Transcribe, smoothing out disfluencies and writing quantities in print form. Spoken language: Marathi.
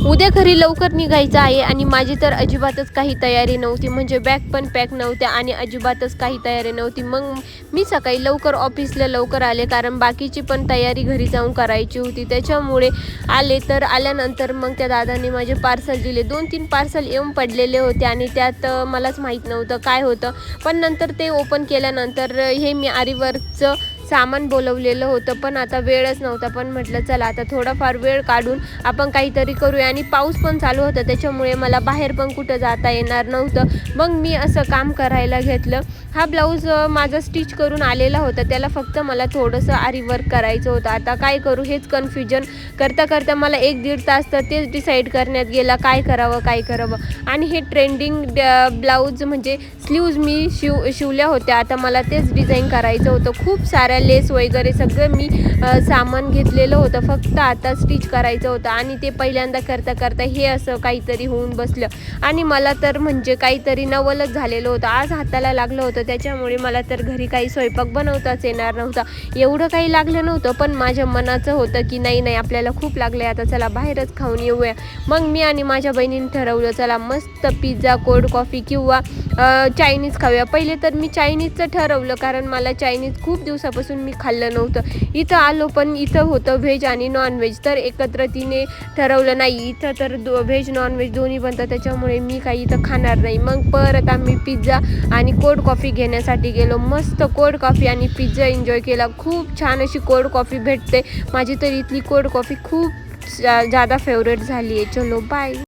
उद्या घरी लवकर निघायचं आहे आणि माझी तर अजिबातच काही तयारी नव्हती, म्हणजे बॅग पण पॅक नव्हत्या आणि अजिबातच काही तयारी नव्हती. मग मी सकाळी लवकर ऑफिसला लवकर आले, कारण बाकीची पण तयारी घरी जाऊन करायची होती. त्याच्यामुळे आले. तर आल्यानंतर मग त्या दादांनी माझे पार्सल दिले. 2-3 पार्सल येऊन पडलेले होते आणि त्यात मलाच माहीत नव्हतं काय होतं. पण नंतर ते ओपन केल्यानंतर हे मी आरीवर्कचं सामान बोलवलेलं होतं, पण आता वेळच नव्हता. पण म्हटलं चला आता थोडाफार वेळ काढून आपण काहीतरी करूया. आणि पाऊस पण चालू होता, त्याच्यामुळे मला बाहेर पण कुठं जाता येणार नव्हतं. मग मी असं काम करायला घेतलं. हा ब्लाऊज माझा स्टिच करून आलेला होता, त्याला फक्त मला थोडंसं आरी वर्क करायचं होतं. आता काय करू हेच कन्फ्युजन करता करता मला 1-1.5 तास तर तेच डिसाईड करण्यात गेला, काय करावं. आणि हे ट्रेंडिंग ब्लाऊज म्हणजे स्लीव्ज मी शिवल्या होत्या. आता मला तेच डिझाईन करायचं होतं. खूप साऱ्या लेस वगैरे सगळं मी सामान घेतलेलं होतं, फक्त आता स्टिच करायचं होतं. आणि ते पहिल्यांदा करता करता हे असं काहीतरी होऊन बसलं आणि मला तर म्हणजे काहीतरी नवलच झालेलं होतं. आज हाताला लागलं होतं, त्याच्यामुळे मला तर घरी काही स्वयंपाक बनवताच येणार नव्हता. एवढं काही लागलं नव्हतं, पण माझ्या मनाचं होतं की नाही आपल्याला खूप लागलं आहे, आता चला बाहेरच खाऊन येऊया. मग मी आणि माझ्या बहिणीने ठरवलं चला मस्त पिझ्झा, कोल्ड कॉफी किंवा चायनीज खाऊया. पहिले तर मी चायनीजचं ठरवलं, कारण मला चायनीज खूप दिवसापासून मी खाल्लं नव्हतं. इथं आलो, पण इथं होतं व्हेज आणि नॉनव्हेज, तर एकत्र तिने ठरवलं नाही इथं तर व्हेज नॉनव्हेज दोन्ही बनतं, त्याच्यामुळे मी काही इथं खाणार नाही. मग परत आम्ही पिझ्झा आणि कोल्ड कॉफी घेण्यासाठी गेलो. मस्त कोल्ड कॉफी आणि पिझ्झा एन्जॉय केला. खूप छान अशी कोल्ड कॉफी भेटते. माझी तर इथली कोल्ड कॉफी खूप ज़्यादा फेवरेट झाली आहे. चलो बाय.